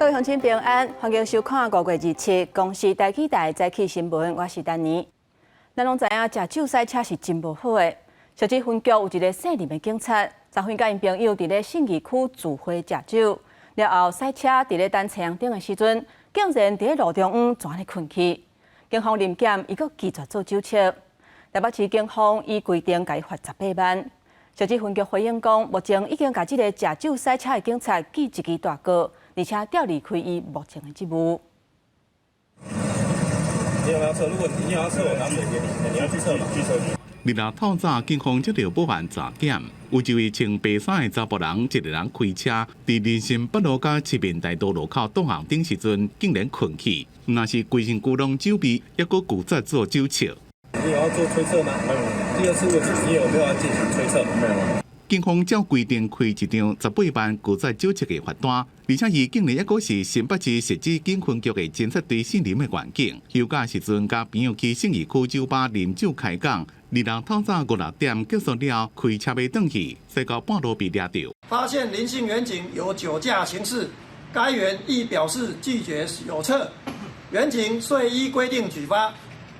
各位乡亲平安，欢迎收看5月27公视台起台早起新闻，我是丹妮。咱拢知影食酒赛车是真无好的。小区分局有一个姓林的警察，昨昏甲因朋友伫咧信义区聚会食酒，了后赛车伫咧等车辆顶的时阵，竟然伫咧路中全咧困去。警方临检，伊佫拒绝做酒测。台北市警方依规定甲伊罚18万。小区分局回应讲，目前已经甲即个食酒赛车的警察记一支大告。而且调离开伊目前的职务。你有没有测？如果你要测，我拿水给你，你要去测嘛？去测。日落透早，警方接到报案查检，有一位穿白衫的查甫人，一个人开车，伫人行北路甲七面大道路口导航顶时阵，竟然困去。若是规身躯拢酒味，还佫拒绝做酒测。你有要做推测吗？没有。第二次问你有没有要进行推测？没有。警方照规定开一张18万拒载酒测的罚单，而且伊竟然还佫是新北市设置警分局的侦测队信任的员警。休假时阵，甲朋友去信义区酒吧饮酒开讲，日落透早5-6点结束了，开车要转去，驶到半路被抓到。发现林姓员警有酒驾行事，该员亦表示拒绝有测，员警遂依规定举发。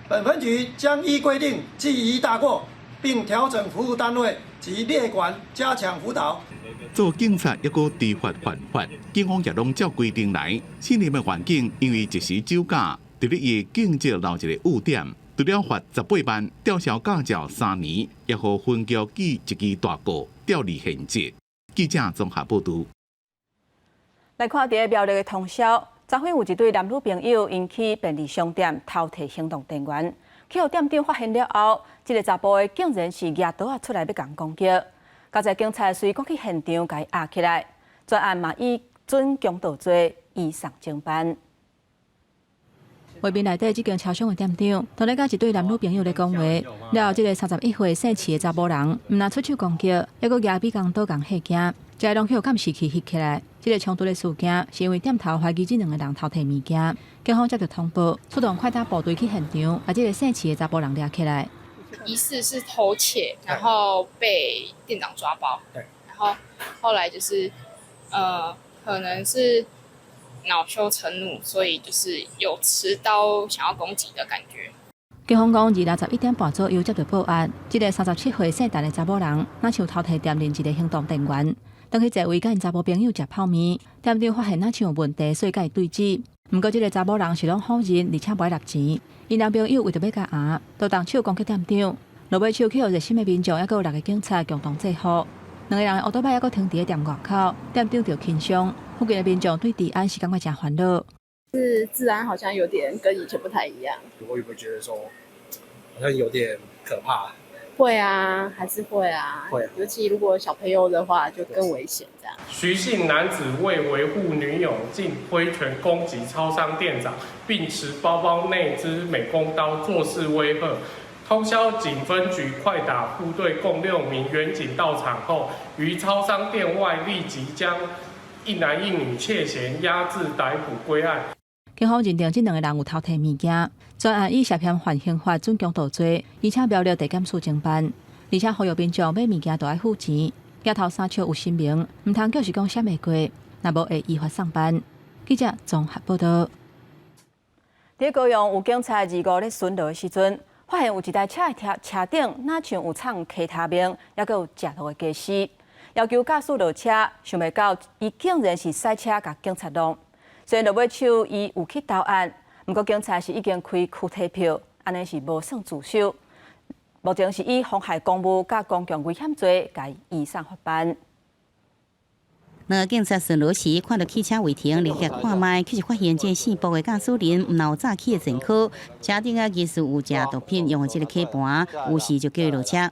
本分局将依规定记一大过，并调整服务单位及列管加强辅导。做警察还佫知法犯法，警方也拢照规定来。信任的环境因为一时酒驾，伫咧伊警职留一个污点，除了罚18万，吊销驾照3年，也互分局记一支大告，调离现职。记者综合报道。来看伫苗栗的通宵，昨昏有一对男女朋友因去便利商店偷摕行动电源。去互店长发现了后，这个查甫的竟然是举刀出来要共攻击。加在警察随赶去现场，甲伊压起来。专案嘛以准强盗罪移送侦办。画面内底即间超商的店长，同咧甲一对男女朋友咧讲话。了后，这个31岁姓齐的查甫人，毋但出手攻击，还佫举比钢刀共吓惊，这拢去监视器翕起来。这个冲突的事件是因为店头怀疑这2个人偷摕物件，警方接到通报，出动快打部队去现场，把这个姓齐的查甫人抓起来。疑似是偷窃，然后被店长抓包。对。然后后来就是，可能是恼羞成怒，所以就是有持刀想要攻击的感觉。警方讲，2日11点半左右接到报案，这个37岁姓陈的查某人，若像偷摕店另一个行动电源，当去座位甲因查某朋友食泡面，店长发现若像有问题，所以甲伊对峙。不过，这个查某人是拢好人，而且不爱拿钱。因男朋友为着要甲牙，都动手攻击店长。落尾手去有热心的民众，还佫有6个警察共同制服。2个人的乌托邦还佫停伫店外口，店长就轻伤。附近的民众对治安是感觉真烦恼。是治安好像有点跟以前不太一样。我会不会觉得说，好像有点可怕？会啊，还是会啊。会啊。尤其如果小朋友的话，就更危险这样。徐姓男子为维护女友，竟挥拳攻击超商店长，并持包包内之美工刀作势威吓。通宵警分局快打部队共6名员警到场后，于超商店外立即将1男1女窃嫌押至逮捕归案。警方认定这2个人有偷摕物件，专案以涉嫌犯刑法准强盗罪，而且苗栗地检署侦办，而且呼吁民众买物件都要付钱，镜头三笑有声明，唔通就是讲闪袂过，若无会依法上班。记者综合报道。伫高雄有警察2、5咧巡逻的时阵，发现有一台车的车顶，哪像有藏其他面，还佫有食落的鸡丝，要求驾驶落车，想袂到伊竟然是赛车甲警察弄。虽然落尾手伊有去投案，不过警察是已经开躯体票，安尼是无算自首。目前是以妨害公务甲公共危险罪，甲伊移送法办。两个警察巡逻时，看到汽车违停，立刻看卖，却是发现这姓包的驾驶人毋有早起的前科，车顶啊疑似有食毒品，用的这个卡盘，有时就叫伊落车。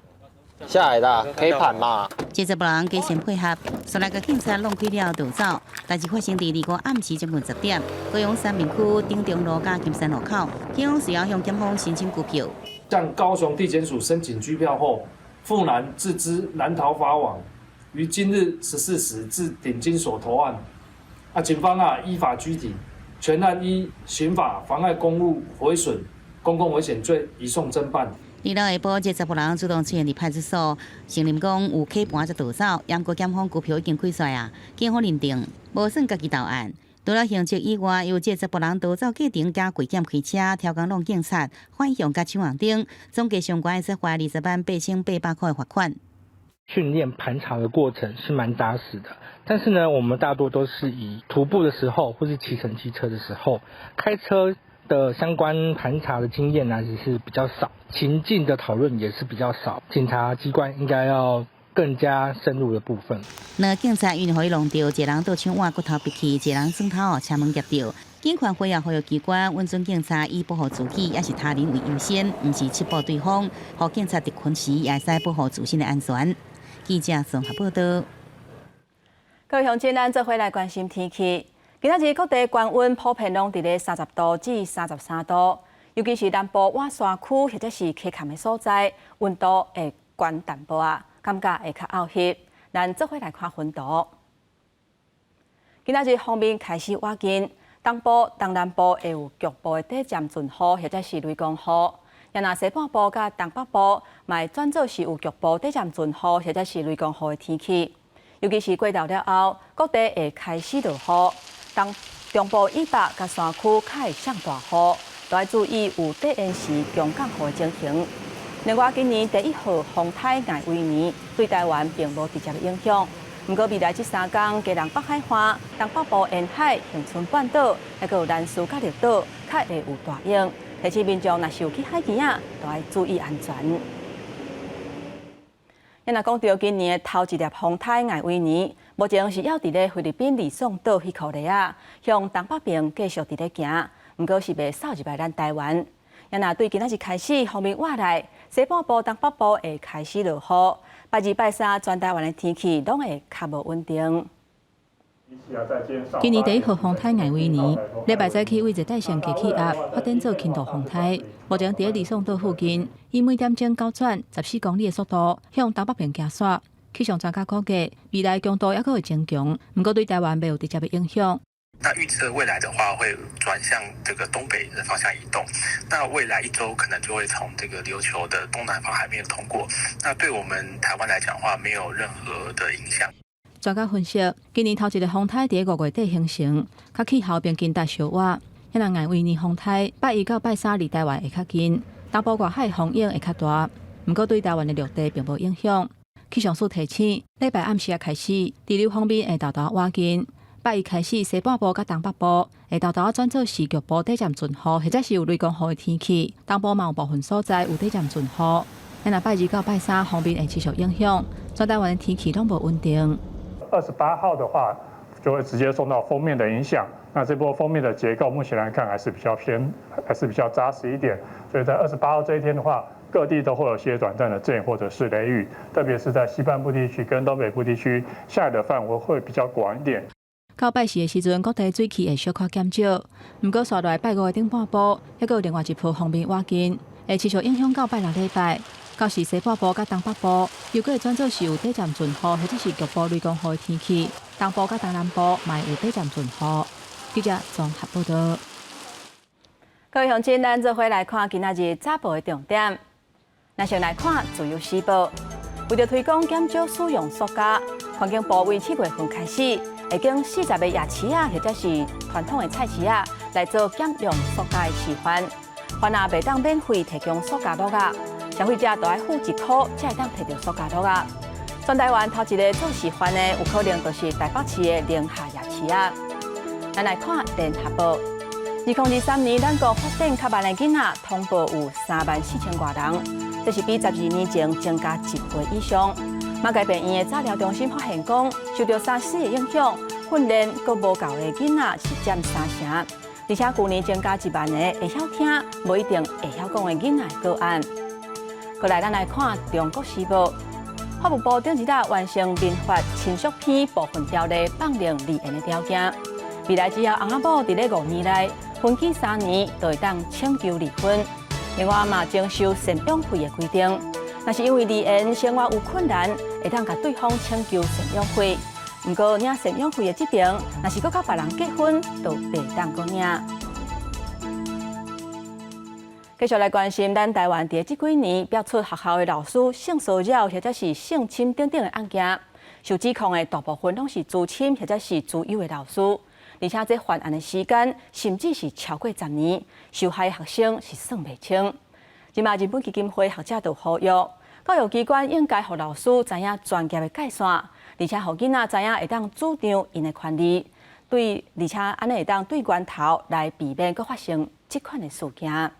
下来的可以盘嘛？这查甫人加先配合，所来个警察弄开了就走。代志发生伫2个暗时接近10点，高雄三民区顶中路甲金山路口，警方需要向检方申请拘票。向高雄地检署申请拘票后，赴南自知难逃法网，于今日14时至顶金所投案。警方依法拘提，全案依刑法妨碍公务毁损公共危险罪移送侦办。日落下晡，这查甫人主动出现伫派出所，承认讲有卡盘才逃走，杨国检方拘票已经开出啊。警方认定无算家己投案，除了行政以外，有70部人逃走过程加过检开车、超工弄警察、反向甲抢红灯，总计相关则罚208800块的罚款。训练盘查的过程是蛮扎实的，但是呢，我们大多都是以徒步的时候或是骑乘机车的时候，开车的相关盘查的经验呢也是比较少，情境的讨论也是比较少，警察机关应该要更加深入的部分。那警察因为弄到一人倒枪换骨头闭气，一人转头车门夹掉。警方配合呼吁机关，稳准警察以保护自己也是他人为优先，唔是斥捕对方。互警察伫困时也使保护自身的安全。记者综合报道。各位乡亲，咱做回来关心天气。今仔日各地高温普遍拢伫咧30度至33度，尤其是南部外山区或者是溪坎的所在，温度会悬淡薄啊，感觉会较拗翕。咱做回来看温度。今仔日方面开始瓦紧，东部、东南部会有局部的短暂阵雨或者是雷公雨。也若西半部甲东北部，嘛转做是有局部短暂阵雨或者是雷公雨的天气。尤其是过昼了后，各地会开始落雨。中部以北甲山区较会上大雨，都要注意有短延时强降雨的情形。另外，今年第1号风台艾维尼对台湾并无直接的影响。不过，未来这3天，基隆北海岸、东北部沿海、恒春半岛，还有兰屿甲绿岛，较会有大影。提醒民众，若是有去海边啊，都要注意安全。也若讲到今年的头一粒风台艾维尼，目前是要伫咧菲律宾吕宋岛迄块地啊，向东北边继续伫咧行，不过是袂扫入来咱台湾。也若对今仔日开始，方面话来，西半部、东北部会开始落雨，拜2、拜3，全台湾的天气拢会较无稳定。今年第1号风台艾维尼，礼拜早起为热带性低气压发展做轻度风台，目前伫咧吕宋岛附近，以每点钟9转14公里的速度向东北边行驶。气象专家估计，未来强度还会增强，不过对台湾没有直接的影响。那预测未来的话，会转向这个东北的方向移动。那未来1周可能就会从这个琉球的东南方海面通过。那对我们台湾来讲的话，没有任何的影响。专家分析，今年头一个风台伫5月底形成，较气候边近达小瓦。迄若艾维尼风台拜1到拜3离台湾会较近，东部外海风影会较大，不过对台湾的陆地并无影响。气象署提醒，礼拜暗时啊开始，地流方面会豆豆瓦紧。拜1开始，西半部甲东北部会豆豆转做是局部短暂阵雨，或者是有雷公雨的天气。东部嘛有部分所在有短暂阵雨。迄若拜2到拜3方面会持续影响，全台湾的天气拢无稳定。28号的话，就会直接受到锋面的影响。那这波锋面的结构，目前来看还是比较扎实一点。所以在28号这一天的话，各地都会有些短暂的阵或者是雷雨，特别是在西半部地区跟东北部地区，下雨的范围会比较广一点。到拜4的时阵，各地水气会小可减少，不过刷来拜5的顶半部，还有另外一波锋面瓦紧，会持续影响到拜6礼拜。到时西半部甲东北部，又会转做是有短暂阵雨或者是局部雷公雨的天气。东部甲东南部嘛有短暂阵雨。记者综合报道。各位乡亲，咱做伙来看今仔日早报的重点。咱先来看自由时报，为了推广减少使用塑胶，环境部为7月份开始，会经40个夜市啊，或者是传统的菜市啊，来做减用塑胶的示范。凡也袂当免费提供塑胶袋啊。消费者都要付1块，才会当摕到塑胶袋啊！全台湾头一个做示范的，有可能就是台北市的宁夏夜市啊。咱来看联合报，2023年咱国发展较慢的囡仔，通报有34000多人，这是比12年前增加1倍以上。马街病院的早疗中心发现讲，受到SARS的影响，训练阁无够的囡仔是占3成，而且去年增加1万个会晓听、无一定会晓讲的囡仔个案。过来，咱来看《中国时报》。法务部顶一日完成民法亲属篇部分条例放令立案的条件。未来只要翁仔某伫咧5年内分居3年，就会当请求离婚。另外嘛，征收赡养费的规定，若是因为离案生活有困难，会当甲对方请求赡养费。不过领赡养费的这边，若是搁甲别人结婚，就袂当搁领。继续来关心咱台湾伫这几年爆出学校的老师性骚扰或者是性侵等等的案件，受指控的大部分拢是资深或者是资优的老师，而而且这犯案的时间甚至是超过10年，受害学生是算袂清。今嘛日本基金会学者就呼吁，教育机关应该让老师知影专业的界线，而且让囡仔知影会当主张因的权利，而且安尼会当对源头来避免佫发生这款的事件。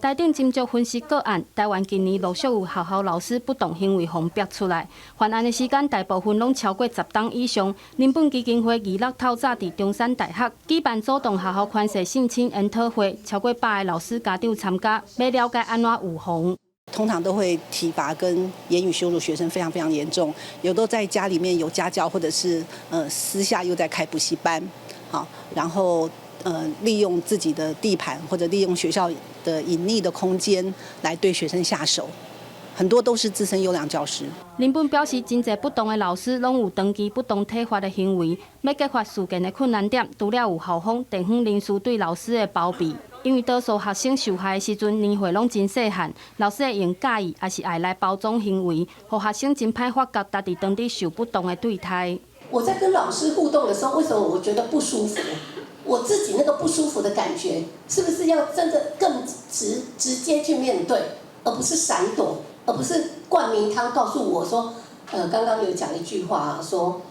台顶斟酌分析个案，台湾今年陆续有学校老师不当行为风逼出来，犯案的时间大部分拢超过10档以上。日本基金会26透早伫中山大学举办主动学校宽恕性侵研讨会，超过100个老师家长参加，要了解安怎预防。通常都会体罚跟言语羞辱学生非常非常严重，有都在家里面有家教，或者是私下又在开补习班，好，然后利用自己的地盘或者利用学校的隐匿的空间来对学生下手，很多都是自身优良教师。日本表示，真侪不当的老师拢有长期不当体罚的行为。要揭发事件的困难点，除了有校方、地方人士对老师的包庇，因为多数学生受害的时阵年岁拢真细汉，老师会用介意，也是爱来包装行为，让学生真歹发觉家己当地受不当的对待。我在跟老师互动的时候，为什么我觉得不舒服？我自己那个不舒服的感觉，是不是要真的更直接去面对，而不是闪躲，而不是灌迷汤告诉我说，刚刚有讲一句话说，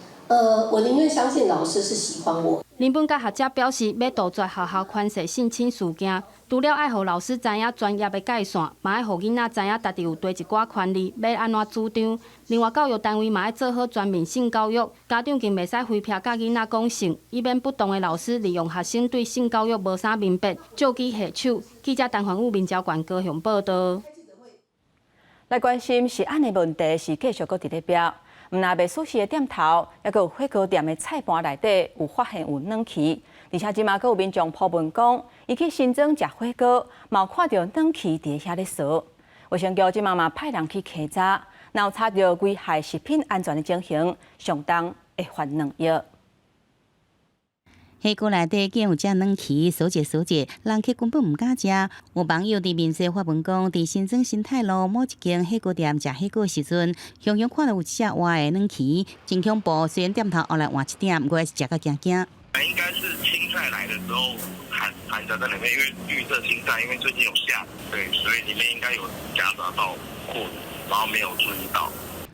我宁愿相信老师是喜欢我。日本甲学者表示，要杜绝学校宽恕性侵事件，除了爱互老师知影专业的界线，嘛爱互囡仔知影家己有对一寡权利，要安怎主张。另外，教育单位嘛要做好全面性教育，家长更袂使回避甲囡仔讲性，以免不当的老师利用学生对性教育无啥明白，借机下手。记者陈焕武、面交管高雄报道。来关心食安的问题是继续搁伫咧飙。毋但卖熟食的店头，还有火锅店的菜盘内底有发现有软气，而且即马阁有民众抱问讲，伊去新庄食火锅，嘛有看到软气伫遐咧烧。卫生局即马嘛派人去稽查，若有查到危害食品安全的情形，上当会罚2亿。火锅内底竟有遮软气，烧者，人客根本毋敢食。有网友伫面社发文讲，伫新庄新泰路某一间火锅店食火锅时阵，雄雄看到有一只活的软气，真恐怖。虽然店头后来换一点，不过还是食到惊惊。应该是青菜来的时候含着在里面，因为绿色青菜，因为最近有下，对，所以里面应该有夹杂到货，然后没有注意到。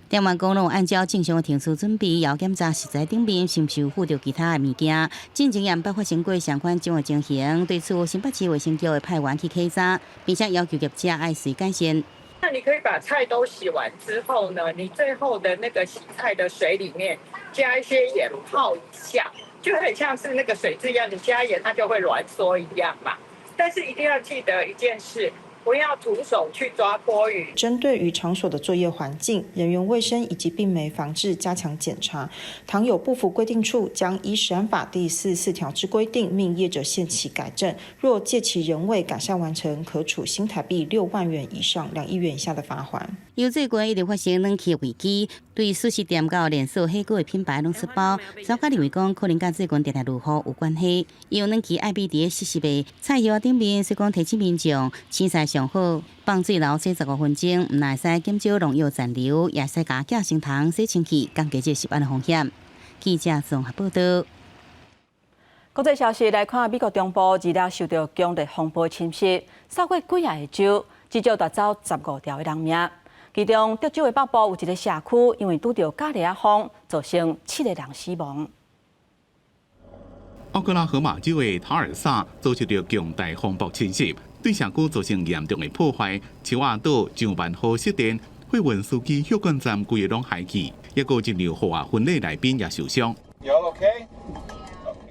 店员讲，拢按照正常的程序准备，也检查食材顶面是毋是有附着其他的物件。进前验捌发生过相关种的情形，对此新北市卫生局会派员去稽查，并且要求业者爱随改善。那你可以把菜都洗完之后呢，你最后的那个洗菜的水里面加一些盐泡一下，就很像是那个水质一样，你加盐它就会挛缩一样嘛。但是一定要记得一件事。不要徒手去抓锅鱼。针对于场所的作业环境、人员卫生以及病媒防治加强检查，倘有不符规定处，将依食安法第44条之规定，命业者限期改正。若借其仍未改善完成，可处新台币6万元以上2亿元以下的罚款。由最近一直发生冷气危机，对素食店到连锁火锅的品牌拢出包，专家认为讲可能跟最近电台如何有关系。用冷气爱比伫湿湿的菜肴顶面，虽讲提醒民众青菜上好放水流洗15分钟，唔会使减少农药残留，也使加寄生虫洗清气，降低这食安的风险。记者综合报道。国际消息来看，美国中部治疗受到强烈风暴侵袭，扫过几个州，至少夺走15条的人命。其中，德州的北部有一个社区因为拄到假日风，造成7个人死亡。奥克拉荷马州的塔尔萨遭受到强大风暴侵袭，对社区造成严重的破坏，树瓦倒、上万号熄电，货运司机休管站规个拢害去，也有一辆货啊婚礼来宾也受伤。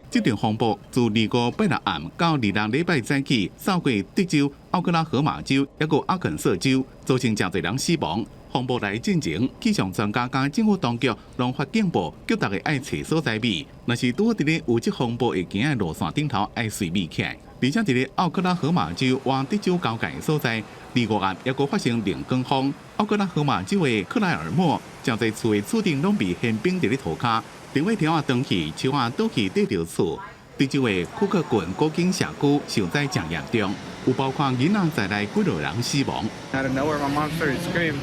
这场风暴自25拜六暗到26礼拜早起，扫过德州、奥克拉荷马州，也有阿肯色州，造成真侪人死亡。风暴来进前，气象专家甲政府当局拢发警报，叫大家爱找所在避。若是拄伫咧有即风暴会行的路线顶头，爱随避起来。而且伫咧奥克拉荷马州往德州交界所在，25暗也阁发生连光风。奥克拉荷马州的克莱尔莫，真侪厝的厝顶拢被掀冰伫咧涂骹。电话条啊断去，树啊倒去缀着厝。德州的库克郡古井社区受灾正严重，有包括囡仔在内几多人死亡。Out of nowhere, my mom started screaming.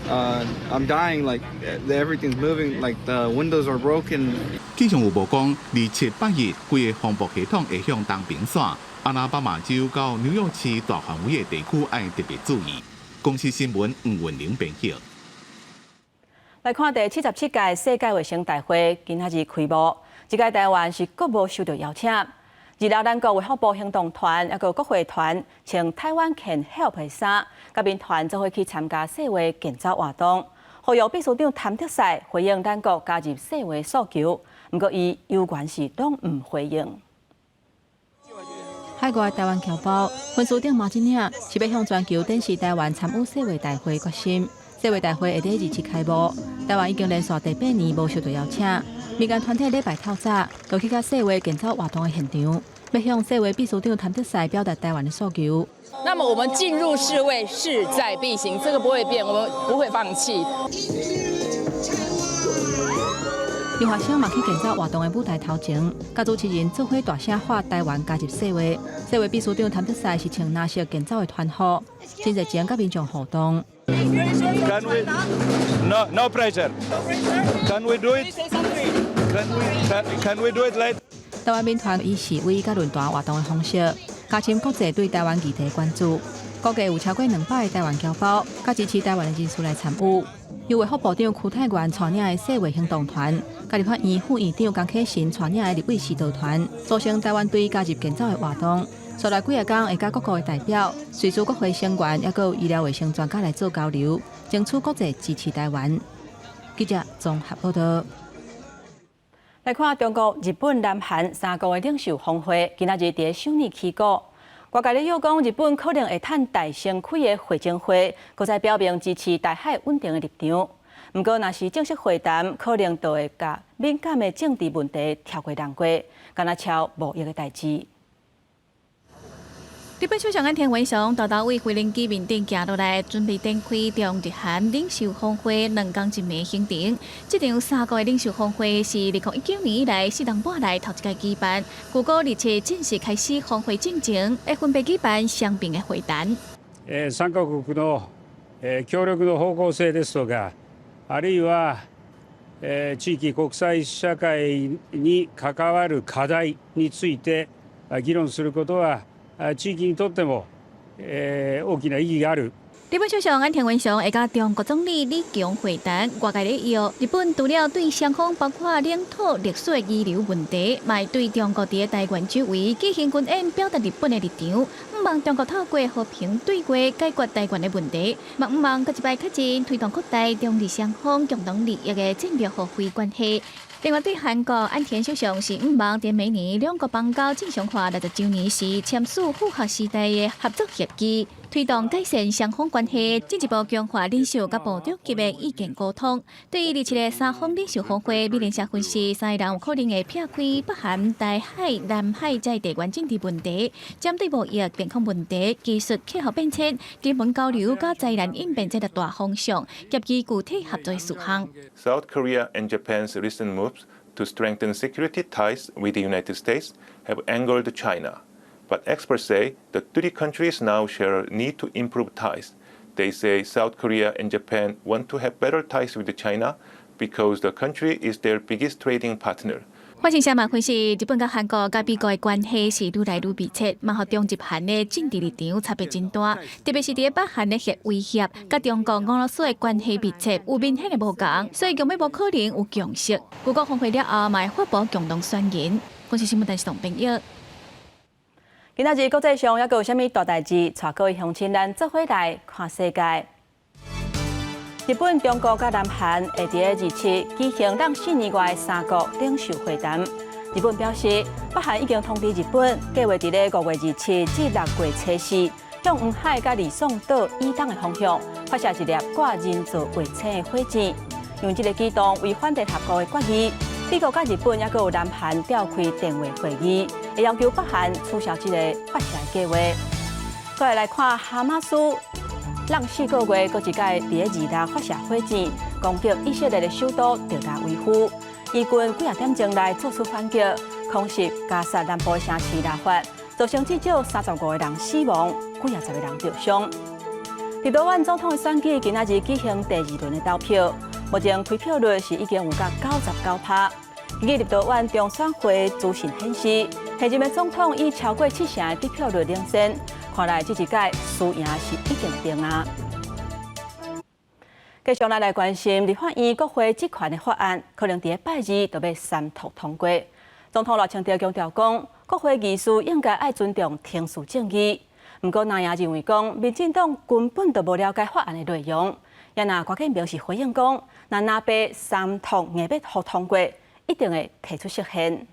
I'm dying. Like everything's moving. Like the windows are broken. 气象预报讲，27、8日，规个防暴系统会向东平线、阿拉巴马州到纽约市大范围的地区爱特别注意。公司新闻黄云玲编辑。来看第77届世界卫生大会今仔日开幕，这届台湾是国无受到邀请。日料咱国卫福部行动团也个国会团穿台湾 Can Help 的衫，甲民团就会去参加世卫建造活动。呼吁秘书长谭德赛回应咱国加入世卫诉求，不过伊有关是拢唔回应。海外台湾侨胞分署长马金领是要向全球展示台湾参与世卫大会决心。世卫大会会第27开幕，台湾已经连续第8年无受到邀请。民间团体礼拜透早就去到世卫建造活动的现场，要向世卫秘书长谭德赛表达台湾的诉求。那么我们进入世卫势在必行，这个不会变，我们不会放弃。留学生嘛去建造活动的舞台头前，甲主持人做伙大声喊台湾加入世卫。世卫秘书长谭德赛是穿蓝色建造的团服，真热情甲民众互动。Can we? No pressure. Can we do it? Can we do it later? 台湾民团以示威甲论坛活动的方式，加深国际对台湾议题关注。估计有超过200个台湾侨胞，甲支持台湾的人士来参与。由卫福部长邱泰源带领的世卫行动团，甲立法院副院长江启臣带领的立委指导团，组成台湾队加入建造的活动。所来几日天会甲各国的代表、随署国会成员，也有医疗卫生专家来做交流，争取国际支持台湾。记者综合报道。来看中国、日本、南韩3国的领袖峰会，今仔日伫首尔起鼓。外界咧又讲，日本可能会趁大城开的会前会，搁再表明支持台海稳定的立场。不过，若是正式会谈，可能就会甲敏感的政治问题跳过人过，敢若超无益的代志。日本首相岸田文雄豆豆为飞行机面顶行落来，准备展开中日韩领袖峰会2天1夜行程。这场3国的领袖峰会是2019年以来4年半来头一届举办，如果日前正式开始峰会进程，会分别举办双边的会談。3カ国の協力の方向性ですとか、あるいは地域国際社会に関わる課題について議論することは。地域にとっても大きな意義がある。日本首相岸田文雄会甲中国总理李强会谈，外界咧邀日本除了对双方包括领土、历史遗留问题，嘛对中国伫台湾周围举行军演表达日本的立场，毋望中国透过和平对话解决台湾的问题，嘛毋望搁一摆较真推动扩大中日双方共同利益的战略互惠关系。另外，对韩国岸田首相是毋望在每年两国邦交正常化60周年时签署复合时代的合作协议，推动改善双方关系，进一步强化领袖甲部长级的意见沟通。对于27个3方领袖峰会，美联社分析3个人有可能会撇开北韩、台海、南海在地缘政治问题，针对贸易、健康问题、技术、气候变迁、人文交流甲灾难应变这个大方向，及其具体合作事项。South Korea and Japan's recent moves to strengthen security ties with the United States have angered China. But experts say the three countries now share a need to improve ties. They say South Korea and Japan want to have better ties with China because the country is their biggest trading partner. 发生社嘛分析，日本甲韩国甲美国的关系是愈来愈密切，嘛互中日韩的政治立场差别真大，特别是伫北韩的核威胁，甲中国俄罗斯的关系密切，有明显的无同，所以根本无可能有共识。如果峰会了后，嘛会发布共同宣言。我是新闻台视同朋友。今仔日国际上还有啥物大代志？带各位乡亲咱做伙来看世界。日本、中国甲南韩会伫27举行让4年外3国领袖会谈。日本表示，北韩已经通知日本，计划伫咧5月27至6月初4，向黄海甲李宋岛以东的方向发射一粒挂人造卫星的火箭。用这个举动违反联合国的决议。美国甲日本还有南韩召开电话会议，会要求北韩取消这个发射计划。再来看哈马斯。让4个月，搁一届伫咧2日发射火箭，攻击以色列的首都特拉维夫。伊军几啊点钟内做出反击，空袭加沙南部城市拉法，造成至少35个人死亡，几啊10个人受伤。立陶宛总统的选举今仔日举行第2轮的投票，目前开票率是已经有到99%。20多万中选会资讯显示，现任的总统以超过70%的得票率领先，看来这一届输赢是已经定啊。继续来关心立法院国会这款的法案，可能在拜二就要三读通过。总统赖清德强调讲，国会议事应该爱尊重庭事正义。不过，那也认为讲，民进党根本就无了解法案的内容。也那郭建表示回应讲，那被三读硬要互通过，一定会提出释宪。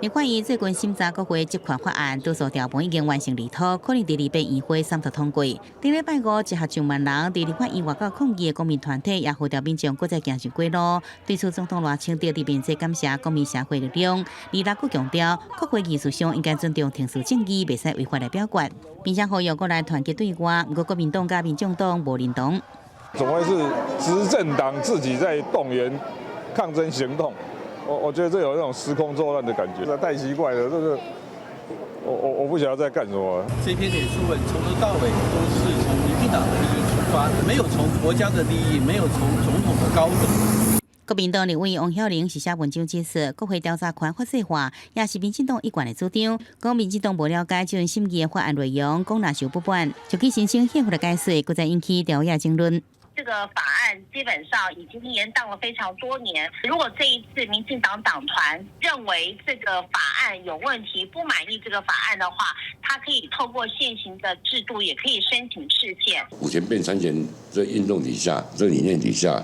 立法院最近审查国会这款法案，多数条文已经完成立法，可能第2院会三读通过。顶礼拜五，一下上万人伫立法院外口抗议的公民团体，也号召民众搁再行上街路，对此总统赖清德伫面前感谢公民社会力量。李拉阁强调，国会议事上应该尊重庭事正义，袂使违法来表决，并且呼吁过来团结对外。不过国民党甲民众党无认同。总会是执政党自己在动员抗争行动。我觉得这有那种时空作乱的感觉，这太奇怪了。这个，我不晓得在干什么。这篇脸书文从头到尾都是从民进党的利益出发的，没有从国家的利益，没有从总统的高度。国民党立委王晓玲是写文章解释，国会调查权法制化，也是民进党一贯的主张。讲民进党无了解这份审议的法案内容，讲若受不满，就去申请宪法的改税，搁再引起朝野争论。这个法案基本上已经延宕了非常多年。如果这一次民进党党团认为这个法案有问题，不满意这个法案的话，他可以透过现行的制度，也可以申请释宪。5权变3权这运动底下，这理念底下，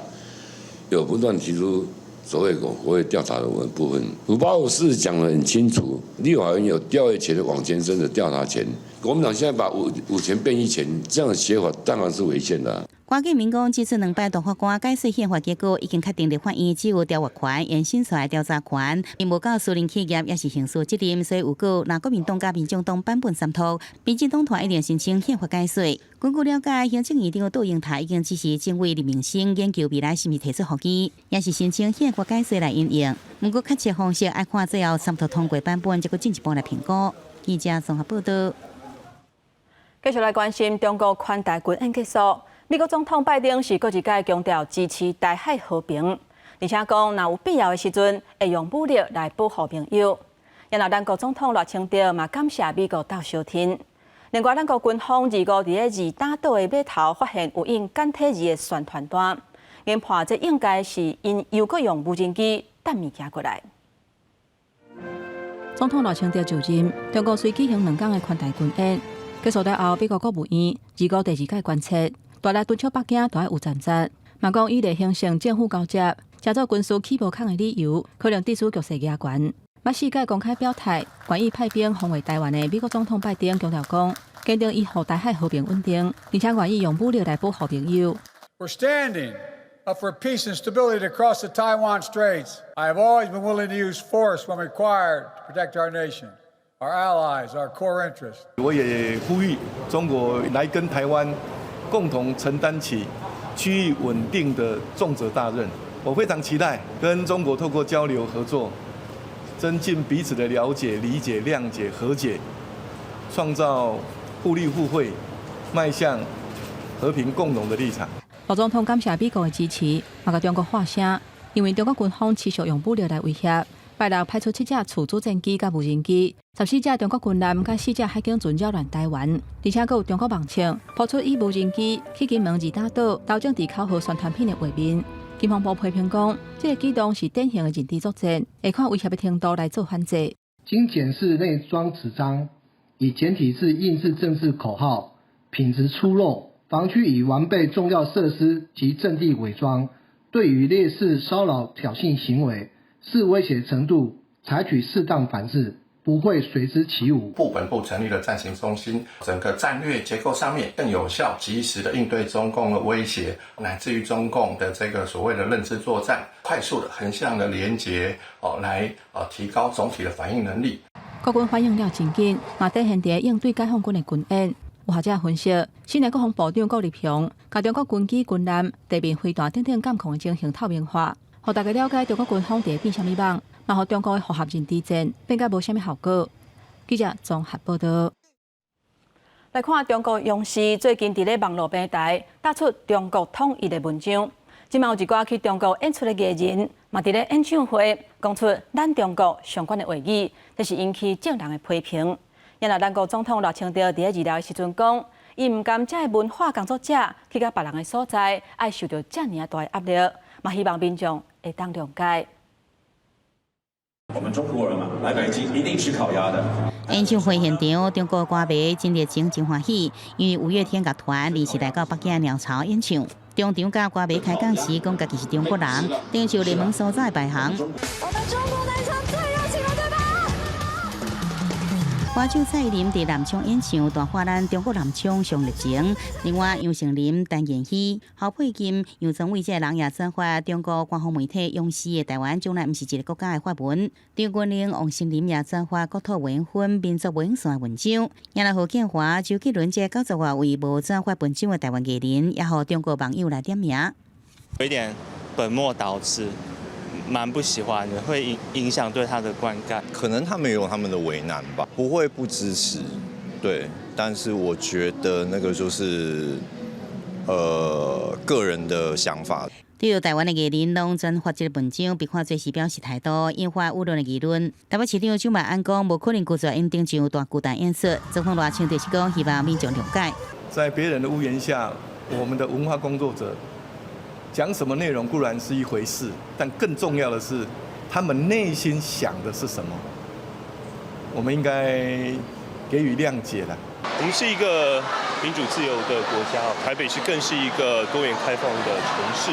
有不断提出所谓国会调查的部分。585讲得很清楚，立法院有调阅权的往前伸的调查权。国民党现在把5权变1权，这样的写法当然是违宪的。关键民讲，这次2摆大法官改税宪法结果已经确定立法院只有调阅权，延伸出来调查权，并无到私人企业也是刑事责任。所以有果若国民党甲民众党版本三读，民进党团一定申请宪法改税。根据了解，行政院长杜英台已经指示政委林明生研究未来是否提出合议，也是申请宪法改税来应用。不过确切方式要看最后三读通过版本，再搁进一步来评估。记者综合报道。继续来关心中国宽大军演结束。美国总统拜登是搁一届强调支持台海和平，而且讲若有必要的时阵，会用武力来保护朋友。然后，咱国总统赖清德嘛感谢美国到小天。另外，咱国军方2号伫2打岛的码头发现有印简体字的宣传单，研判这应该是因又搁用无人机带物件过来。总统赖清德就任，中国随举行2天的宽大军演，结束了后，美国国务院2号第2届观测。大力敦促北京都要有站站，嘛讲以嚟形成政府交接，加做军事起步抗的理由，可能地处局势压悬。捌4届公开表态，愿意派兵防卫台湾的美国总统拜登强调讲，坚定依护台海和平稳定，而且愿意用武力来保护朋友。We're standing up for peace and stability across the Taiwan Straits. I have always been willing to use force when required to protect our nation, our allies, our core interests. 我也呼吁中国来跟台湾共同承担起区域稳定的重责大任。我非常期待跟中国透过交流合作，增进彼此的了解、理解、谅解、和解，创造互利互惠，迈向和平共荣的立场。老总统感谢美国的支持，也甲中国发声，因为中国军方持续用武力来威胁。拜六派出7架自主战机甲无人机，14架中国军舰甲4架海警船扰乱台湾，而且还有中国网称抛出以无人机去金门2打岛调整伫口号宣传片的画面。警方部批评讲，这个举动是典型的人敌作战，会看威胁的程度来做反制。经检视内装纸张，以简体字印制政治口号，品质粗陋，防区已完备重要设施及阵地伪装，对于烈士骚扰挑衅行为。视威胁程度，采取适当反制，不会随之起舞。部本部成立了战情中心，整个战略结构上面更有效、及时的应对中共的威胁，乃至于中共的这个所谓的认知作战，快速的横向的连结，来提高总体的反应能力。国军反应了真紧，嘛展现伫应对解放军的军演。有学者分析，新任国防部长郭立雄甲中国军机、军舰、地面飞弹等等监控的情形透明化。互大家了解中国军方伫变啥物网，嘛互中国的复合人敌战变甲无啥物效果。记者综合报道。来看中国央视最近伫咧网络平台打出中国统一的文章，即嘛有一寡去中国演出的艺人，嘛伫咧演唱会讲出咱中国相关的话语，这是引起正人的批评。因为咱国总统赖清德伫咧治疗的时阵讲，伊唔甘这文化工作者去到别人的所在，爱受到这么大的压力，嘛希望民众会当谅解。 我们中国人嘛，来北京一定吃烤鸭的。演唱会现场，中国歌迷真热情、真欢喜，因为五月天乐团临时来到北京鸟巢演唱。中场甲歌迷开讲时，讲家己是中国人，登上热门所在排行。我们中国男生最热情了，对吧？歌手蔡依林伫南昌演唱，大话咱中国南昌上热情。另外，杨丞琳、陈妍希、侯佩金、杨宗纬这人也转发中国官方媒体用词的台湾从来毋是一个国家的发文。张钧甯、王心凌也转发国土委员会民族委员线的文章。也来何建华、周杰伦这90外位无转发文章的台湾艺人，也和中国网友来点名。有一点本末倒置。 蛮不喜欢的，会影响对他的观感。可能他们有他们的为难吧，不会不支持，对。但是我觉得那个就是个人的想法。对于台湾的艺人拢转发这个文章，被看作是表示态度，引发舆论的议论。台北市长蒋万安讲，无可能拒绝因登上大巨蛋演说。总统赖清德是讲，希望民众谅解。在别人的屋檐下，我们的文化工作者。 讲什么内容固然是一回事，但更重要的是，他们内心想的是什么。我们应该给予谅解了。我们是一个民主自由的国家，台北市更是一个多元开放的城市，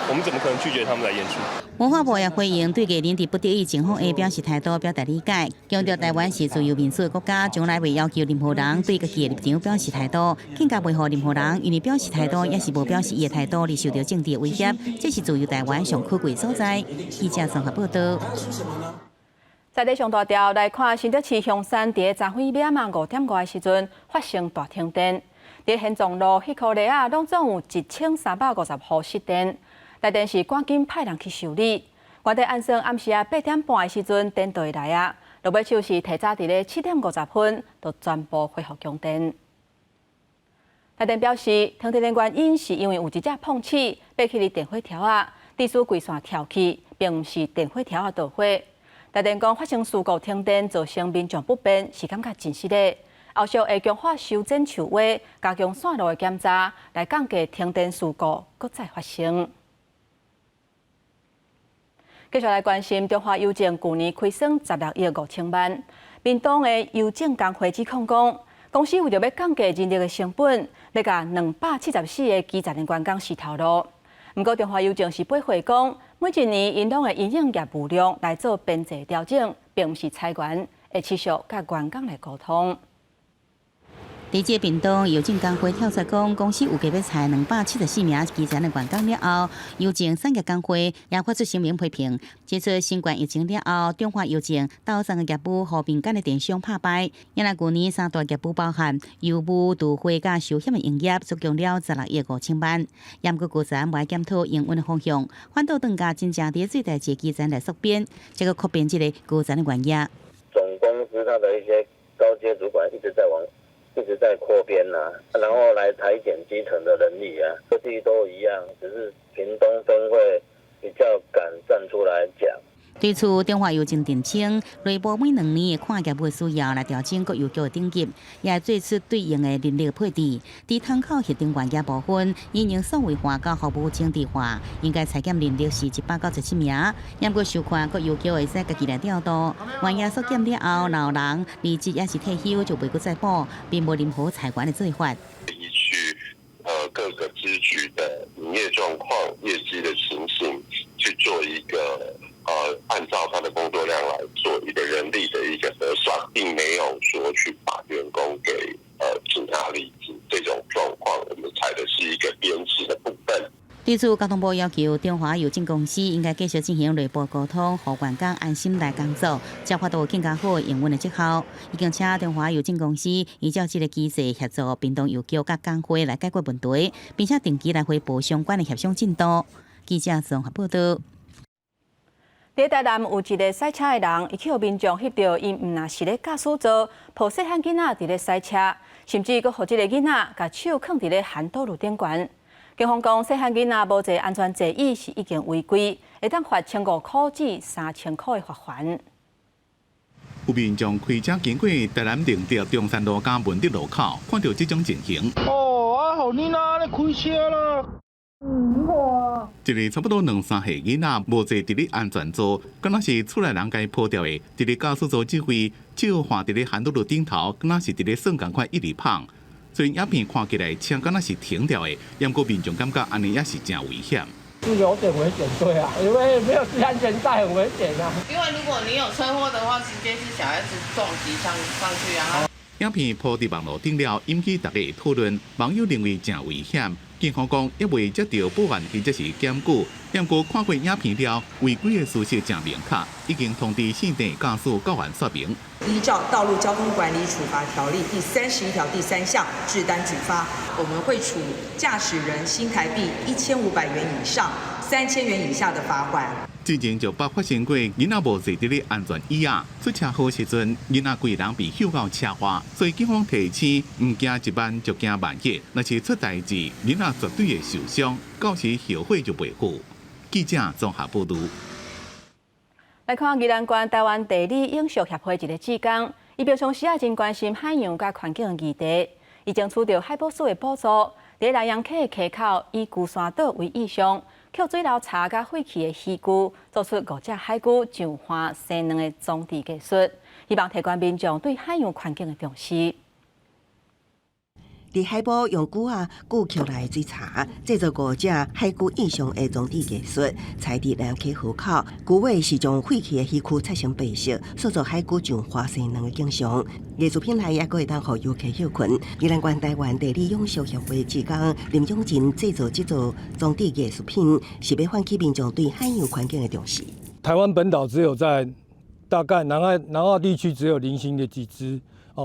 我们怎么可能拒绝他们来演出？文化部也回应，对艺人伫不得已情况下表示态度，表达理解，强调台湾是自由民主的国家，从来未要求任何人对家己的立场表示态度，更加袂予任何人因为表示态度，也是无表示伊的态度而受到政治的威胁，这是自由台湾上可贵所在。记者综合报道。在地上大条来看，新竹市香山伫昨昏夜晚5点外的时阵发生大停电，伫现状路迄颗雷啊，拢总有1350户失电。 台电是赶紧派人去修理。原地按算暗时8点半的时阵，电就会来啊。落尾手是提早伫咧7点50分，就全部恢复供电。台电表示，停电的原因是因为有一只碰器爬起哩电火条啊，致使规线跳起，并毋是电火条导火。台电讲发生事故停电，造成民众不便，是感觉真失礼。后续会强化修整树瓦，加强线路的检查，来降低停电事故搁再发生。 继续来关心中华邮政去年亏损16亿5,000万。民党的邮政工会指控讲，公司为着要降低人力的成本，要甲274个基层人员工洗头路。不过中华邮政是驳回讲，每一年因拢的营业业务量来做编制调整，并不是裁员，会持续甲员工来沟通。 伫这屏东邮政工会跳出讲，公司有计要裁274名基层的员工了后，邮政产业工会也发出声明批评，指出新冠疫情了后，中华邮政斗争的业务和民间的电商拍败。因来去年3大业务包含邮务、图会甲寿险的营业，总共了16亿5,000万。严格估算，未检讨营运的方向，反倒更加真正伫最大一基层来缩编，这个扩编这个基层的原因。总公司它的一些高阶主管一直在扩编然后来裁减基层的人力各地都一样，只是屏东分会比较敢站出来讲。对此，中华邮政澄清，内部每2年看业务的需要来调整各邮局的等级，也做出对应的人力配置。伫参考协定原业部分，应用数位化到服务精致化，应该裁减人力是197名。也过收看各邮局会使家己来调度，原业缩减了后，老人离职也是退休就袂搁再补，并无任何裁员的做法。依据各个支局的营业状况、业绩的情形去做一个。按照他的工作量来做一个人力的一个核算，并没有说去把员工给请他离职这种状况，我们采的是一个编制的部分。对此，交通部要求中华邮政公司应该继续进行内部沟通，让员工安心来工作，才发到更加好营运的绩效。已经请中华邮政公司依照这个机制协助屏东邮局甲工会来解决问题，并且定期来汇报相关的协商进度。记者综合报道。伫台南有一个赛车的人，伊去互民众翕到，伊毋若是咧驾驶座，抱细汉囡仔伫咧赛车，甚至阁互即个囡仔甲手放伫咧涵道路顶悬。警方讲，细汉囡仔无坐安全座椅是已经违规，会当罚1500块至3000块的罚款。有民众开车经过台南林德中山路甲文德路口，看到这种情形。哦，啊，互你哪咧开车啦？一个差不多2、3岁囡仔无坐伫咧安全座，敢若是厝内人家破掉的。伫咧驾驶座指挥，手放伫咧handle路顶头，敢若是伫咧算共款一直碰。虽然影片看起来车敢若是停掉的，不过民众感觉安尼也是真危险。是有点危险，对啊，因为没有系安全带很危险啊。因为如果你有车祸的话，直接是小孩子撞击上去啊。影片铺伫网络顶了，引起大家讨论，网友认为真危险。警方讲，也未接到报案或者是检举，不过看过影片了，违规的事实真明确，已经通知县地驾驶教员说明。依照《道路交通管理处罚条例》第31条第3项制单举发，我们会处驾驶人新台币1500元以上3000元以下的罚款。之前就发生过囡仔无坐伫咧安全椅啊，出车祸时阵，囡仔规人被扣到车外，所以警方提醒，唔惊一万就惊万一，若是出代志，囡仔绝对会受伤，到时后悔就袂好。记者综合报道。来看宜兰县台湾地理影视协会一个志工，伊表彰时啊真关心海洋甲环境的议题，伊争取到海保署的补助，伫南洋溪的溪口以孤山岛为意向。扣水流茶甲废弃的鱼具，做出5只海龟上花生卵的装置技术，希望提高民众对海洋环境的重视。伫海保用具扣来水茶，制作5只海龟意象的装置技术，采伫南溪河口，具尾是将废弃的鱼躯擦成白色，塑造海龟上花生卵的景象。艺术品内也阁会当互游客休群。宜兰县台湾地理永续协会志工林永进制作这组装置艺术品，是要唤起民众对海洋环境的重视。台湾本岛只有在大概南澳地区只有零星的几只。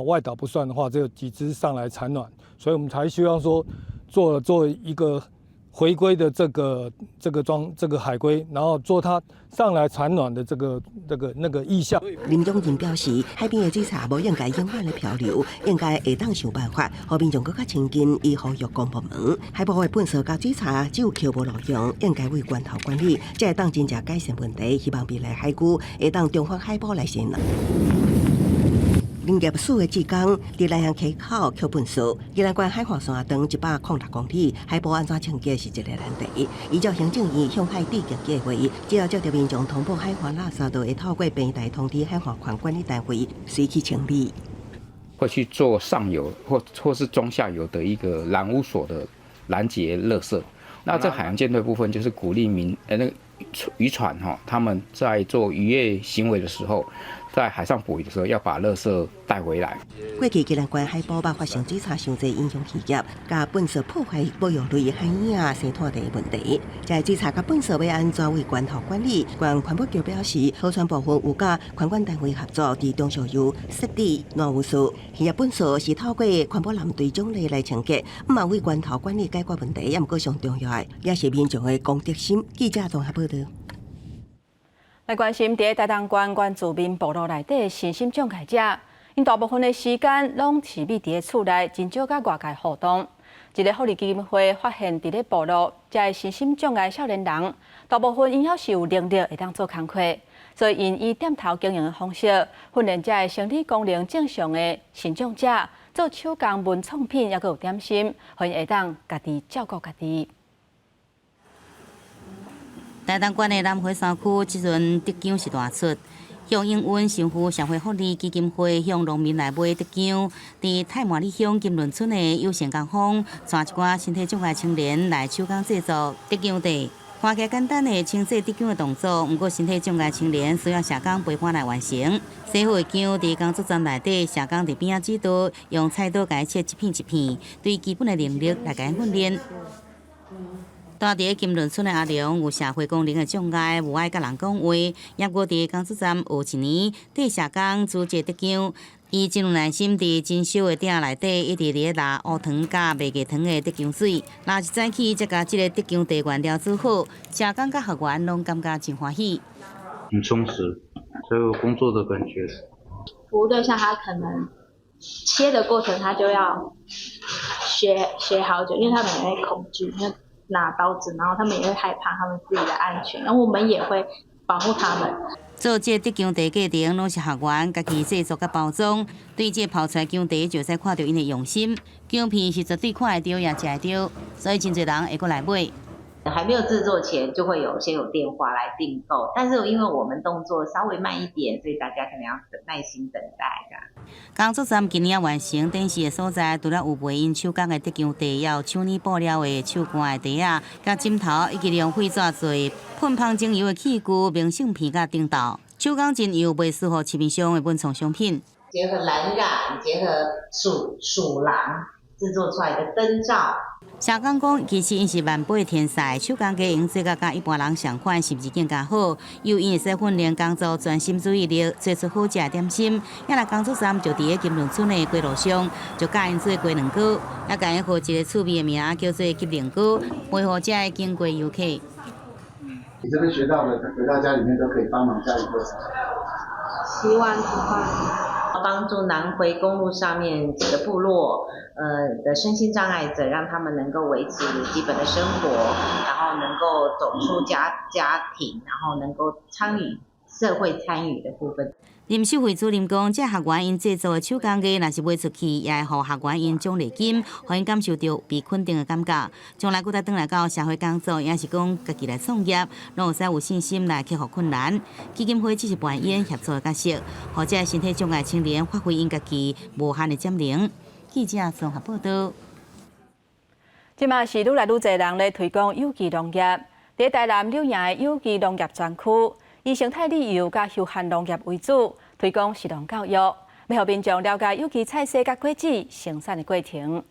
外岛不算的话，只有几只上来产卵，所以我们才希望说做一个回归的这个海龟，然后做它上来产卵的那个意向。林永进表示，海边的水茶无应该永远的漂流，应该会当想办法，互民众更较亲近，以呼吁公部门。海保的粪扫甲水茶只有扣无路用，应该为源头管理，才会当真正改善问题。希望未来海龟会当中华海保来承担。林业署的志工伫南洋溪口扣粪扫，宜兰县海岸线长106公里，海保安怎清洁是一个难题。依照行政院向海地级计划，只要接到民众通报海岸垃圾，就会透过平台通知海岸管管理单位随去清理。会去做上游或是中下游的一个拦污所的拦截垃圾。那这海洋舰队部分就是鼓励那个渔船他们在做渔业行为的时候，在海上捕鱼的时候要把垃圾带回来。过去宜兰县海保发生水查伤济影响渔业，甲粪扫破坏保育类海影生态地问题。在水查甲粪扫要安怎为源头管理？县环保局表示，河川部分有甲环管单位合作，伫中小游设置乱污所。渔业粪扫是透过环保舰队种类来清洁，毋嘛为源头管理解决问题，也毋过上重要的，也是民众的公德心。记者综合报道。来关心伫台东县原住民部落内底身心障碍者，因大部分的时间拢是秘伫厝内，真少甲外界互动。一个福利基金会发现，伫咧部落，这身心障碍少年人，大部分因也是有能力会当做工课，所以因以店头经营的方式，训练这生理功能正常的身障者做手工文创品，也阁有点心，互因会当家己照顾家己。台东县的南回山区，即阵得奖是大出。向应允社会福利基金会向农民来买得奖，伫太麻里乡金轮村的友善工坊，带一寡身体障碍青年来手工制作得奖地。看起来简单的清洗得奖的动作，不过身体障碍青年需要社工陪伴来完成。洗好的奖伫工作站内底，社工伫边仔指导，用菜刀甲切一片一片，对基本的能力来甲训练。住伫金轮村的阿良有社会功能的障碍，无爱甲人讲话，也过伫工作站学一年，替社工组织得奖。伊真有耐心伫真少的店内底，一直伫咧拿乌糖甲麦芽糖的得奖水。拿一早起，才甲即个得奖地原料做好，社工甲学员拢感觉真欢喜。很充实，所以有工作的感觉。服务对象他可能切的过程他就要学好久，因为他们会恐惧，因为拿刀子，然后他们也会害怕他们自己的安全，然后我们也会保护他们。做这得奖茶过程，拢是学员家己制作甲包装，对这泡出来姜茶就使看到因的用心。姜片是绝对看得到也食得到，所以真侪人会过来买。还没有制作前就会先有电话来订购，但是因为我们动作稍微慢一点，所以大家可能要耐心等待的。工作站今年完成，展示的所在除了有卖因手工的得奖茶，也有手捏布料的手干的茶啊，甲枕头，以及利用废纸做喷芳精油的器具、明信片甲顶豆。手工精油卖适合市面上的文创商品，结合蓝染，结合鼠狼制作出来的灯罩。社工讲，其实因是万倍天才，手工艺用做甲一般人相款，是不是更加好？又因会使训练工作专心注意力，做出好食的点心。也来工作站就伫个金轮村的街路上，就教因做鸡卵糕，也教因号一个趣味的名叫做鸡卵糕，配合这的经过游客。你这边学到的，回到家里面都可以帮忙家里做什么？洗碗煮饭。帮助南回公路上面几个部落的身心障碍者，让他们能够维持基本的生活，然后能够走出家庭，然后能够参与社会参与的部分。林秀慧主任讲，这学员因制作的手工艺，若是卖出去，也会互学员因奖励金，互因感受到被肯定的感觉。将来佫再转来到社会工作，也是讲家己来创业，拢有使有信心来克服困难。基金会只是扮演协助的角色，或者身体障碍青年发挥因家己无限的潜能。记者综合报道。即马是愈来愈侪人咧推广有机农业，伫台南柳营的有机农业专区。以生态旅游甲休闲农业为主，推广食农教育，要互民众了解有机菜色甲果子生产的过程。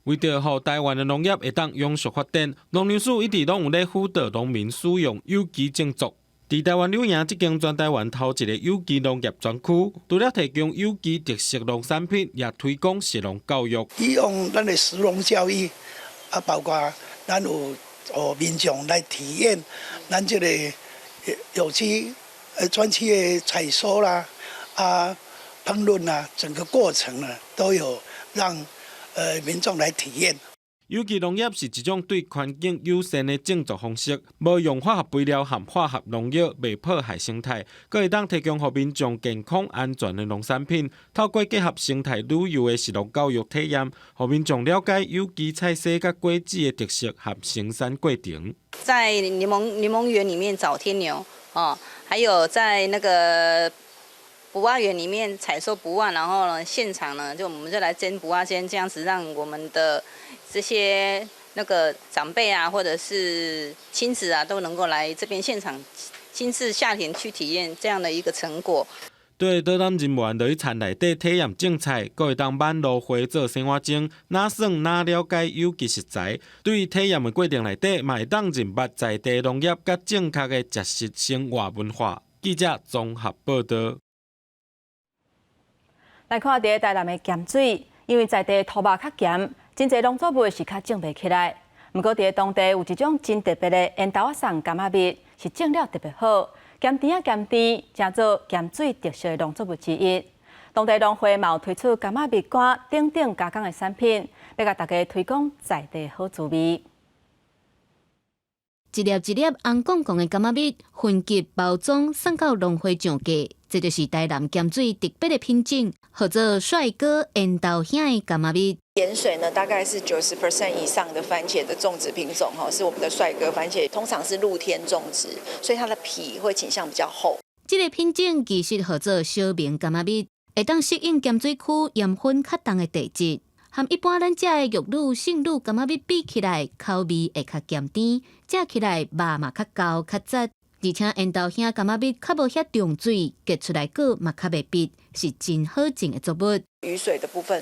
为着让台湾的农业会当永续发展，农粮署一直拢有咧辅导农民使用有机种族。伫台湾柳营这间全台湾头一个有机农业专区，除了提供有机特色农产品，也推广食农教育。利用咱的食农教育，包括咱有。民众来体验咱这个有机专区的采收啦、烹饪啦，整个过程呢都有让民众来体验。有机农业是一种对环境友善的种植方式，无用化学肥料和化学农药，未破坏生态，佫会当提供予民众健康安全的农产品。透过结合生态旅游的食农教育体验，予民众了解有机菜色甲果子的特色和生产过程。在柠檬园里面找天牛还有在那个卜蛙园里面采收卜蛙，然后呢，现场呢，我们就来煎卜蛙煎，这样子让我们的这些那个长辈啊，或者是亲子啊，都能够来这边现场亲自下田去体验这样的一个成果。对导览人员就去田内底体验种菜，佫会当慢芦花做生活钟，哪算哪了解有机食材。对于体验的过程内底，嘛会当认捌在地农业甲正确的食食生活文化。记者综合报道。来看伫台南的咸水，因为在地土壤较咸，真侪农作物是较种袂起来。不过伫当地有一种真特别的烟豆仔送柑仔蜜，是种了特别好，咸甜啊咸甜，正做咸水特色的农作物之一。当地农会嘛有推出柑仔蜜干等等加工的产品，要甲大家推广在地好滋味。一粒一粒红光光的柑仔蜜，分级包装送到农会上架，这就是台南咸水特别的品种，叫做帅哥烟豆香的柑仔蜜。盐水呢，大概是90% 以上的番茄的种植品种是我们的帅哥番茄，通常是露天种植，所以它的皮会倾向比较厚。这个品种其实叫做小明柑仔蜜，会当适应咸水区盐分较重的地质。和一般咱食的玉露、圣露柑仔蜜比起来，口味会较咸甜，食起来肉嘛较厚较杂，而且烟豆香柑仔蜜较无遐重水，结出来果嘛较袂闭，是真好种的作物。雨水的部分，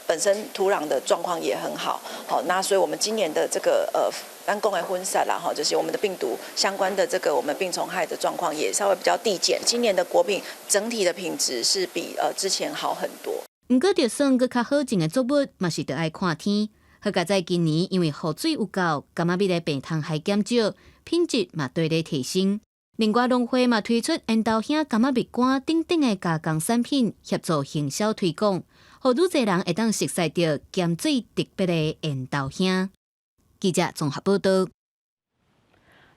本身土壤的状况也很好，那所以我们今年的这个单供的婚撒啦，就是我们的病毒相关的这个我们病虫害的状况也稍微比较递减。今年的果品整体的品质是比之前好很多。不过，就算佫较好种的作物，嘛是得爱看天。好佳在今年，因为雨水有够，柑仔蜜的病虫害减少，品质嘛对咧提升。另外，农会嘛推出烟豆香柑仔蜜干等等的加工产品，协助行销推广，互愈侪人会当熟悉到咸水特别的烟豆香。记者综合报道。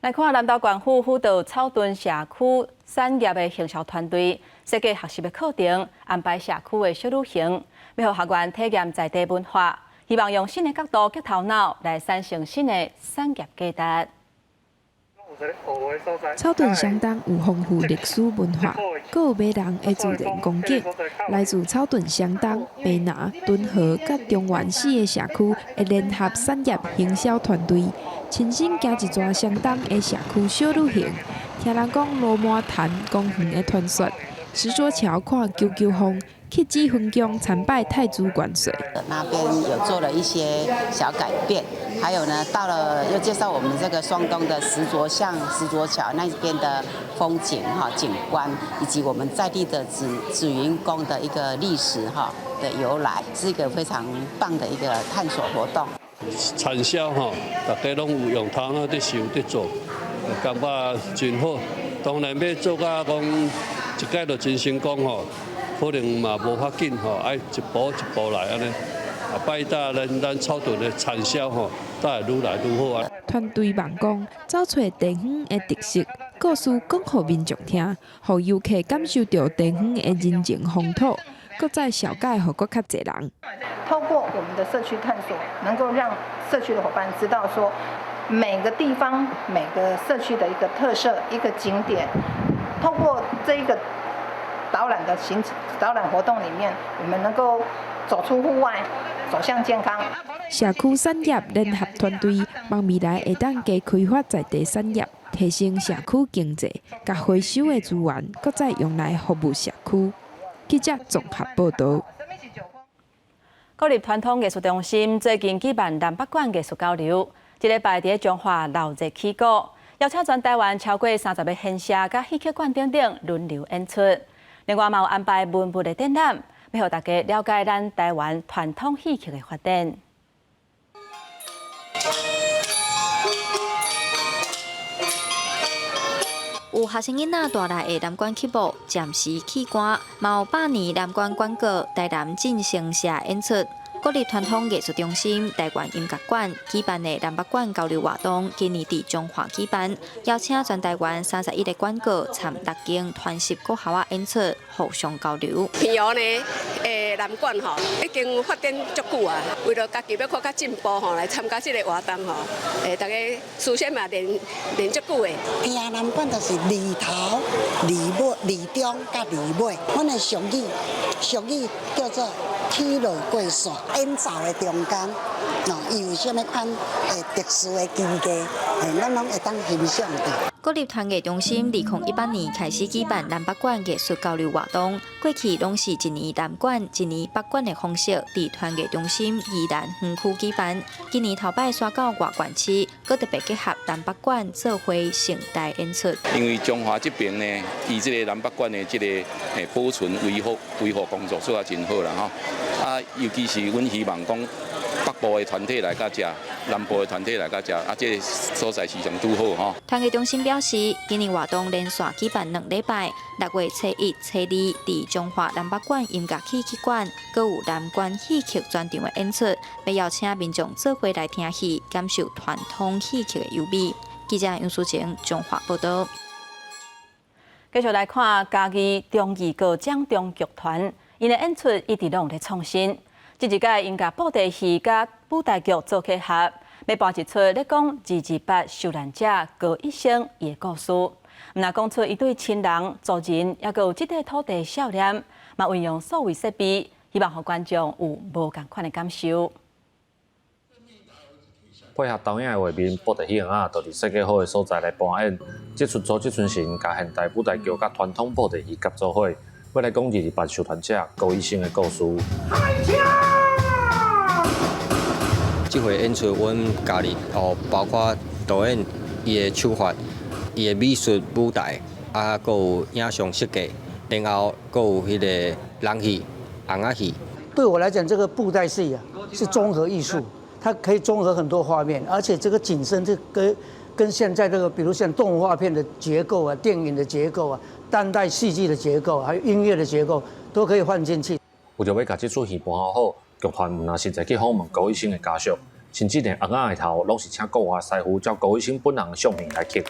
来看南投县府辅导草屯社区产业的行销团队设计学习的课程，安排社区的小旅行，要让学员体验在地文化，希望用新的角度及头脑来产生新的产业价值。草屯相当有丰富历史文化，阁有马人的自然风景。来自草屯相当、北南、敦和甲中原四个社区的联合产业行销团队，亲身行一逝相当的社区小旅行，听人讲罗马潭公园的传说，石桌桥看九九峰。去基分宫参拜太祖元帅，那边有做了一些小改变，还有呢，到了又介绍我们这个双东的石桌巷、石桌桥那边的风景景观，以及我们在地的紫云宫的一个历史的由来，是一个非常棒的一个探索活动。产销大家拢有用头脑在想在做，感觉真好。当然要做到讲一届就真成功可能嘛无法紧爱一步一步来安尼。拜搭咱草屯的产销都会愈来愈好啊。团队望讲找出地方的特色，故事讲互民众听，互游客感受到地方的人情风土，搁再小解互搁较侪人。透过我们的社区探索，能够让社区的伙伴知道说，每个地方、每个社区的一个特色、一个景点，透过这一个导览活动里面，我们能够走出户外，走向健康。社区产业联合团队望未来会当加开发在地产业，提升社区经济，甲回收的资源，搁再用来服务社区。记者综合报道。国立传统艺术中心最近举办南北馆艺术交流，这礼拜伫中华闹热起鼓，邀请全台湾超过30个县社甲戏曲馆等等轮流演出。另外，嘛有安排文物的展览，要让大家了解咱台湾传统戏曲的发展。有学生囡仔带来的南管曲目，暂时起歌，嘛有百年南管管歌台南进行社演出。国立传统艺术中心台湾音乐馆举办的南北馆交流活动，今年伫中华举办，邀请全台湾31个馆歌参6间传习国校啊演出，互相交流。平遥呢，南馆已经发展足久啊，为了家己要更加进步来参加这个活动大家事先嘛练足久的。平遥南馆就是里头、里尾、里中甲里尾，阮的俗语叫做天雷过线。演奏的中间，伊有啥物款特殊的机制，咱拢会当欣赏的。国立传艺中心2018年开始举办南北馆艺术交流活动，过去拢是一年南馆、一年北馆的方式，伫传艺中心宜兰园区举办。今年头摆刷到外县市，佮特别结合南北馆做伙盛大演出。因为中华这边呢，伊这个南北馆的这个保存维护工作做啊真好啦尤其是阮希望讲北部的团体来到这，南部的团体来到这，这个所在市场拄好传艺中心表示，今年活动连续举办2礼拜，6月初1、初2伫中华南北馆音乐戏曲馆，佮有南馆戏曲专场的演出，要邀请民众做伙来听戏，感受传统戏曲的优美。记者杨淑晴中华报道。继续来看嘉义中义高奖中剧团。因的演出一直拢在创新，这一届因甲布袋戏甲舞台剧做结合，要播一出咧讲228受难者高一生伊的故事。毋但讲出一对亲人、族人，也有这块土地少年，嘛运用所谓设备，希望互观众有无共款的感受。配合导演的画面，布袋戏行都伫设计好的所在来扮演。这出做这阵神，甲现代舞台剧甲传统布袋戏合作伙。要来讲228受难者高医生的故事。这回演出，阮家己包括导演伊的手法、伊的美术舞台，还有影像设计，然后还有迄个人戏、红仔戏。对我来讲，这个布袋戏是综合艺术，它可以综合很多画面，而且这个景深这跟现在这个，比如像动画片的结构啊、电影的结构啊、当代戏剧的结构，还有音乐的结构，都可以放进去。为着要把这出戏搬好，剧团毋但实在去访问高医生的家属，甚至连红仔的头，拢是请国外师傅照高医生本人的相片来刻，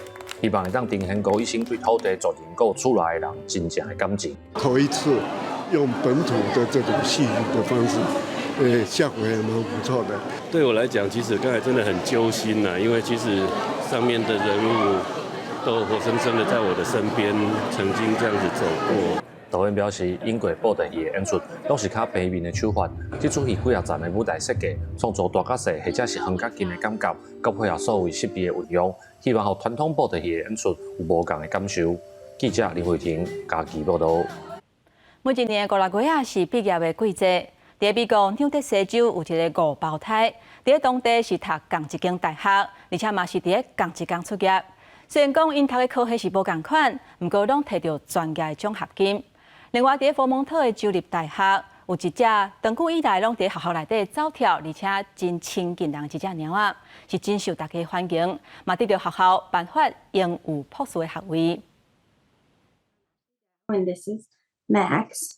希望会当呈现高医生对土地族人和厝内的人真正的感情。头一次用本土的这种戏剧的方式，效果也蛮不错的。对我来讲，其实刚才真的很揪心呐，因为其实上面的人物都活生生的在我的身边，曾经这样子走过。导演表示，英国布袋戏的演出拢是较平面的手法，这出戏几啊站的舞台设计，创造大甲细或者是远甲近的感觉，佮配合所谓设备的运用，希望互传统布袋戏的演出有无同的感受。记者林慧婷家己报道。每一年5、6月啊是毕业的季节，在美国纽约西州有一个5胞胎，在当地是读同一间大学，而且嘛是在同一间出业。虽然讲因读的科系是无同款，不过拢摕到专业的奖学金。另外，在佛蒙特的州立大学，有一只长久以来拢在学校内底走跳，而且真亲近人一只猫仔，是真受大家欢迎，嘛得到学校颁发应有博士的学位。And this is Max.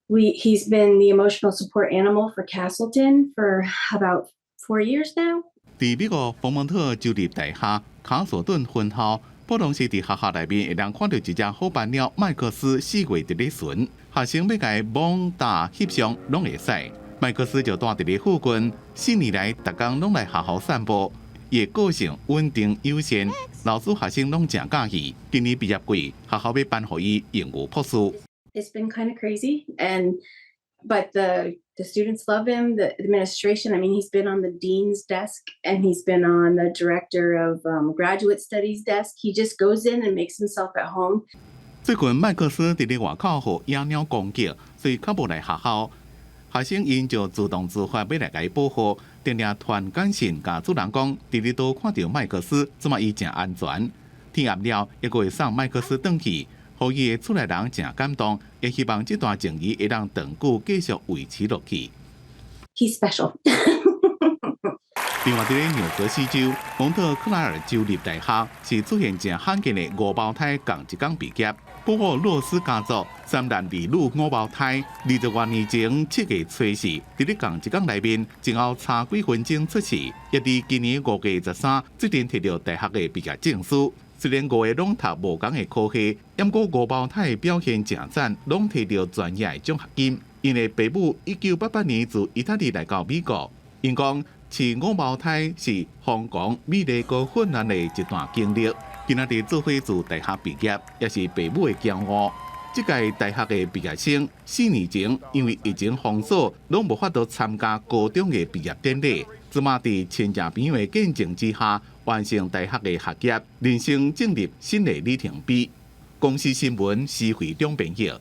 He's been the emotional support animal for Castleton for about 4 years now. 在美国佛蒙特州立大学卡索顿分校。普通时伫学校内面会当看到一只好伴鸟麦克斯4月伫咧巡，学生要甲伊摸打翕相拢会使。麦克斯就住伫咧附近，4年来逐工拢来学校散步，伊的个性稳定友善，老师学生拢真喜喜。今年毕业季，学校要颁予伊应有博士。It's been kind of crazy, but the students love him. The administration, I mean, he's been on the dean's desk and he's been on the director of graduate studies desk. He just goes in and makes himself at home. 最近麦克斯伫咧外口互野鸟攻击，所以较无来学校。学生因就自动自发要来甲伊保护，定定传简讯甲主人讲，伫咧都看到麦克斯，即嘛伊真安全。天暗了，抑个会送麦克斯转去。互伊的厝内人真感动，也希望这段情谊会让长久继续维持落去。He's special. 另外，伫咧纽泽西州蒙特克莱尔州立大学是出现真罕见的5胞胎共一天毕业。不过，洛斯家族3男2女5胞胎，20多年前7月初四，伫咧共一天内面，前后差几分钟出世，也伫今年5月13，即阵摕到大学的毕业证书。虽然5个拢读无同的科系，不过5胞胎的表现正赞，拢摕到专业的奖学金。因的爸母1988年自意大利来到美国，因讲饲5胞胎是疯狂、美丽和混乱的一段经历。今仔日做伙自大学毕业，也是爸母的骄傲。这届大学的毕业生4年前因为疫情封锁，拢无法度参加高中的毕业典礼。即马伫亲戚朋友的见证之下，完成大学的学业，人生进入新的里程碑。公司新闻施惠中朋友。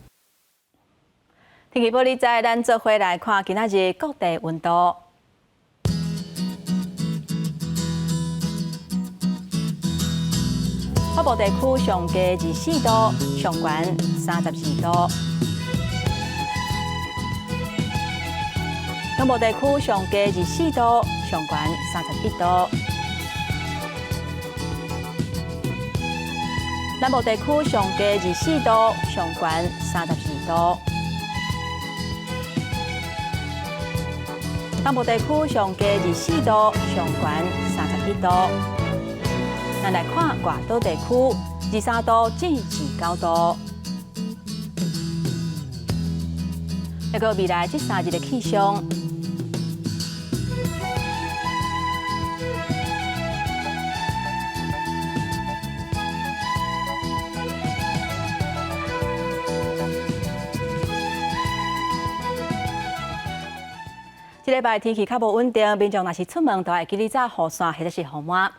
天气报你知，咱做伙来看今仔日各地温度。北部地区上低24度，上悬32度；中部地区上低24度，上悬31度；南部地区上低24度，上悬32度；东部地区上低24度，上悬31度。咱来看外岛地区，23度至29度。一个未来这3日的气象。这礼拜天气较无稳定，民众若是出门，都要记得早雨伞或者是雨伞。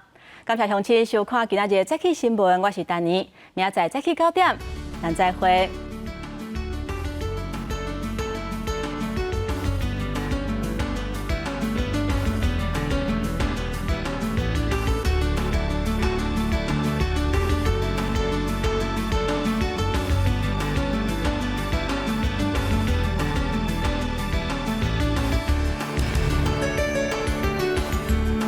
感谢乡亲收看今仔日早起新闻，我是丹妮，明仔载早起9点，咱再会。